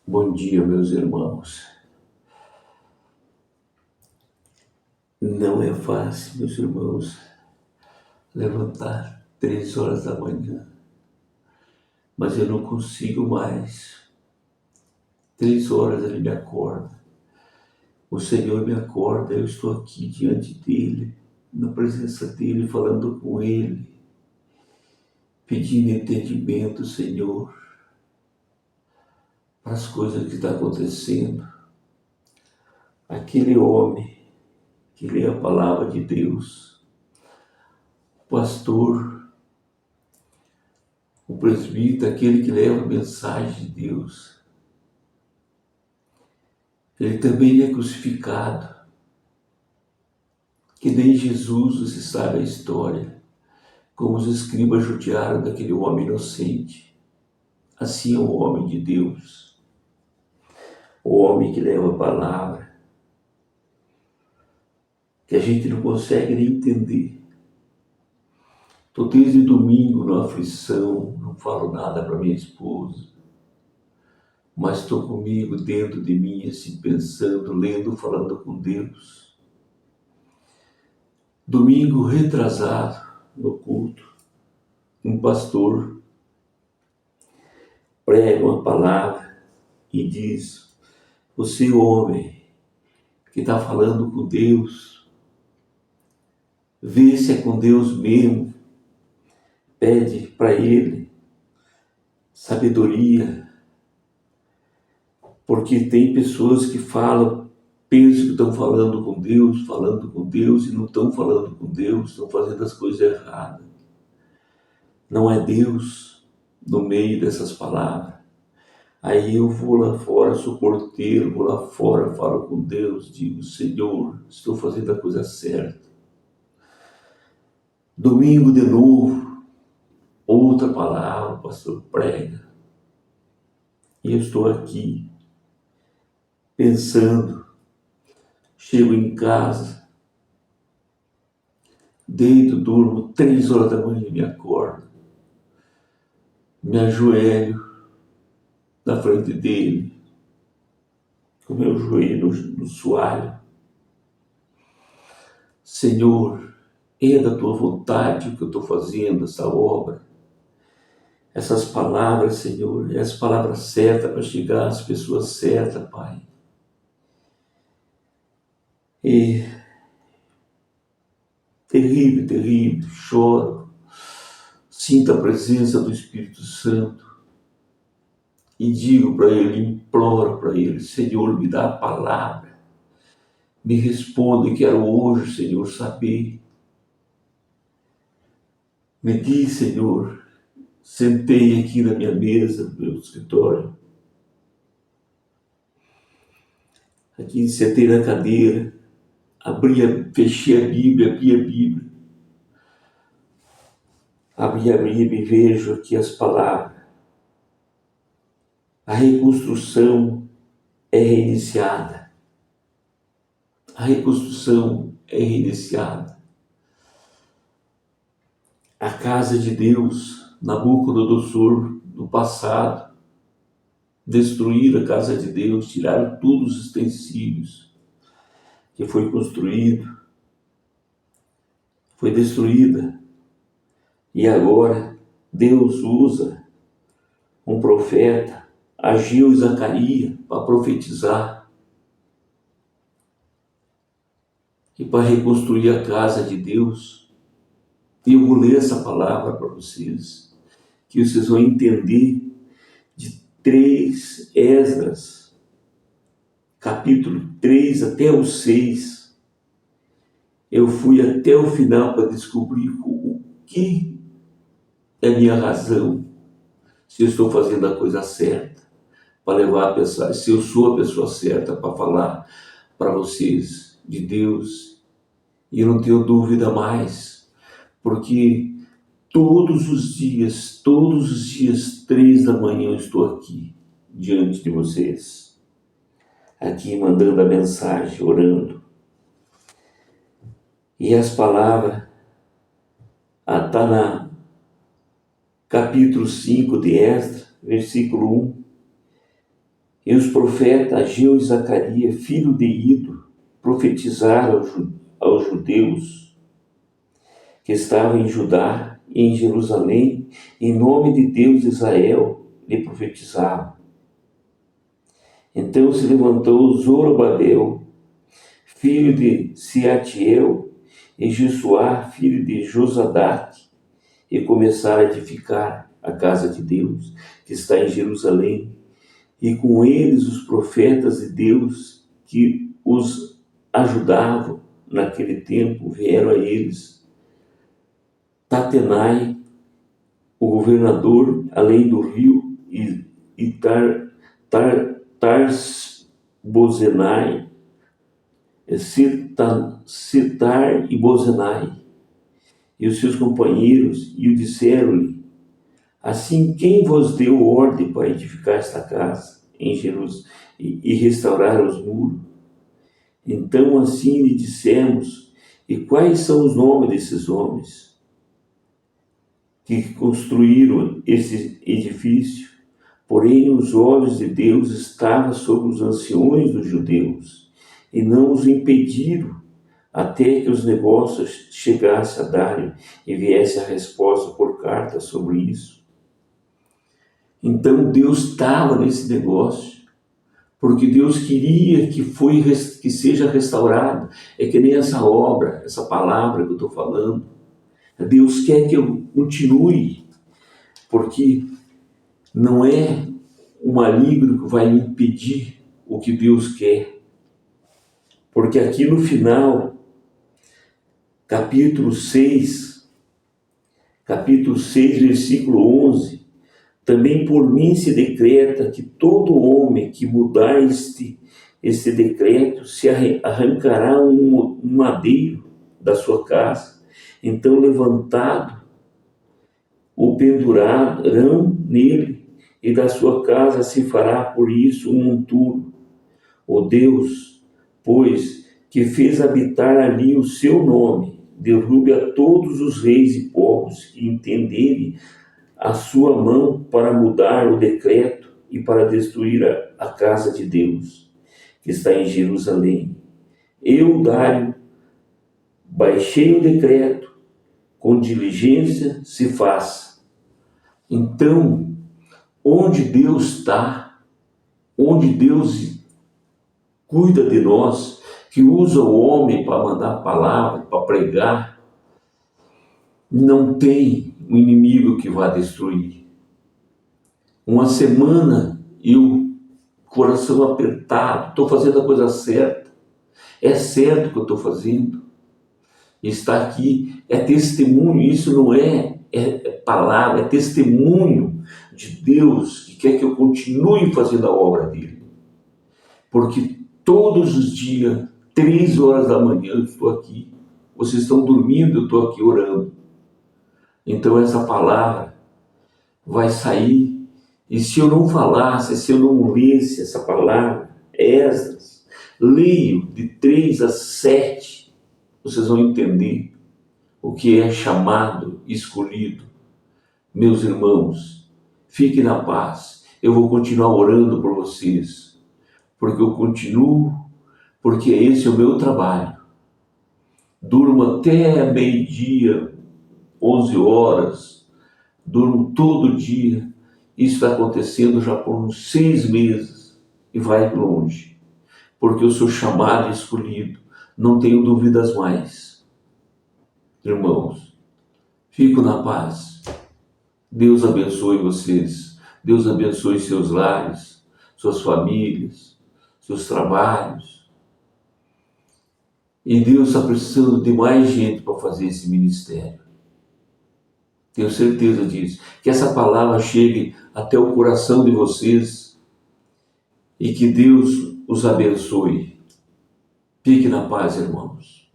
Bom dia, meus irmãos. Não é fácil, meus irmãos, levantar 3 horas da manhã, mas eu não consigo mais. 3 horas ele me acorda. O Senhor me acorda, eu estou aqui diante dele, na presença dele, falando com ele, pedindo entendimento, Senhor, para as coisas que estão acontecendo. Aquele homem que lê a palavra de Deus, o pastor, o presbítero, aquele que leva a mensagem de Deus, ele também é crucificado. Que nem Jesus, você sabe a história, como os escribas judiaram daquele homem inocente. Assim é o homem de Deus, o homem que leva a palavra, que a gente não consegue nem entender. Estou desde domingo na aflição, não falo nada para minha esposa, mas estou comigo dentro de mim, assim, pensando, lendo, falando com Deus. Domingo retrasado, no culto, um pastor prega uma palavra e diz: você, homem, que está falando com Deus, vê se é com Deus mesmo, pede para Ele sabedoria, porque tem pessoas que falam, pensam que estão falando com Deus e não estão falando com Deus, estão fazendo as coisas erradas. Não é Deus no meio dessas palavras. Aí eu vou lá fora, sou porteiro, vou lá fora, falo com Deus, digo: Senhor, estou fazendo a coisa certa. Domingo de novo, outra palavra, o pastor prega. E eu estou aqui, pensando, chego em casa, deito, durmo, 3 horas da manhã me acordo, me ajoelho na frente dele, com meu joelho no soalho. Senhor, é da tua vontade o que eu estou fazendo, essa obra. Essas palavras, Senhor, é as palavras certas para chegar às pessoas certas, Pai. E terrível, choro, sinto a presença do Espírito Santo e digo para ele, imploro para ele: Senhor, me dá a palavra, me responda, e quero hoje, Senhor, saber. Me diz, Senhor. Sentei aqui na minha mesa, no meu escritório, aqui sentei na cadeira, fechei a Bíblia, abri a Bíblia e vejo aqui as palavras. A reconstrução é reiniciada. A reconstrução é reiniciada. A casa de Deus, Nabucodonosor, no passado, destruíram a casa de Deus, tiraram todos os utensílios que foi construído, foi destruída. E agora Deus usa um profeta, Ageu e Zacarias, para profetizar e para reconstruir a casa de Deus. E eu vou ler essa palavra para vocês, que vocês vão entender de 3 Esdras, capítulo 3 até o 6. Eu fui até o final para descobrir o que é minha razão, se eu estou fazendo a coisa certa, para levar a pessoa, se eu sou a pessoa certa para falar para vocês de Deus. E eu não tenho dúvida mais, porque todos os dias, 3 da manhã, eu estou aqui, diante de vocês, aqui mandando a mensagem, orando. E as palavras, está na capítulo 5 de Esdras, versículo 1. E os profetas Ageu e Zacarias, filho de Ido, profetizaram aos judeus que estavam em Judá e em Jerusalém, em nome de Deus Israel, lhe profetizavam. Então se levantou Zorobabel, filho de Sealtiel, e Jesuá, filho de Josadaque, e começaram a edificar a casa de Deus, que está em Jerusalém, e com eles os profetas de Deus que os ajudavam naquele tempo, vieram a eles Tatenai, o governador, além do rio, e Tarsbozenai, Setar e Bozenai, e os seus companheiros, e o disseram-lhe: assim, quem vos deu ordem para edificar esta casa em Jerusalém e restaurar os muros? Então assim lhe dissemos: e quais são os nomes desses homens que construíram esse edifício? Porém, os olhos de Deus estavam sobre os anciões dos judeus, e não os impediram, até que os negócios chegassem a Dário e viesse a resposta por carta sobre isso. Então Deus estava nesse negócio, porque Deus queria que seja restaurado. É que nem essa obra, essa palavra que eu estou falando. Deus quer que eu continue, porque não é o maligno que vai impedir o que Deus quer. Porque aqui no final, capítulo 6, versículo 11, também por mim se decreta que todo homem que mudar este decreto se arrancará um madeiro da sua casa. Então, levantado, o pendurarão nele, e da sua casa se fará por isso um monturo. O Deus, pois, que fez habitar ali o seu nome, derrube a todos os reis e povos que entenderem a sua mão para mudar o decreto e para destruir a casa de Deus, que está em Jerusalém. Eu, Dário, baixei o decreto, com diligência se faça. Então, onde Deus está, onde Deus cuida de nós, que usa o homem para mandar a palavra, para pregar, não tem um inimigo que vá destruir. Uma semana eu, coração apertado, estou fazendo a coisa certa, é certo o que eu estou fazendo, está aqui, é testemunho, isso não é palavra, é testemunho de Deus que quer que eu continue fazendo a obra dele. Porque todos os dias, 3 horas da manhã, eu estou aqui, vocês estão dormindo, eu estou aqui orando. Então essa palavra vai sair, e se eu não falasse, se eu não lesse essa palavra, Esdras, leio de 3 a 7, vocês vão entender o que é chamado, escolhido. Meus irmãos, fiquem na paz, eu vou continuar orando por vocês, porque eu continuo, porque esse é o meu trabalho. Durmo até meio-dia, 11 horas, durmo todo dia. Isso está acontecendo já por uns 6 meses e vai longe, porque eu sou chamado e escolhido, não tenho dúvidas mais. Irmãos, fico na paz. Deus abençoe vocês, Deus abençoe seus lares, suas famílias, seus trabalhos. E Deus está precisando de mais gente para fazer esse ministério. Tenho certeza disso. Que essa palavra chegue até o coração de vocês e que Deus os abençoe. Fique na paz, irmãos.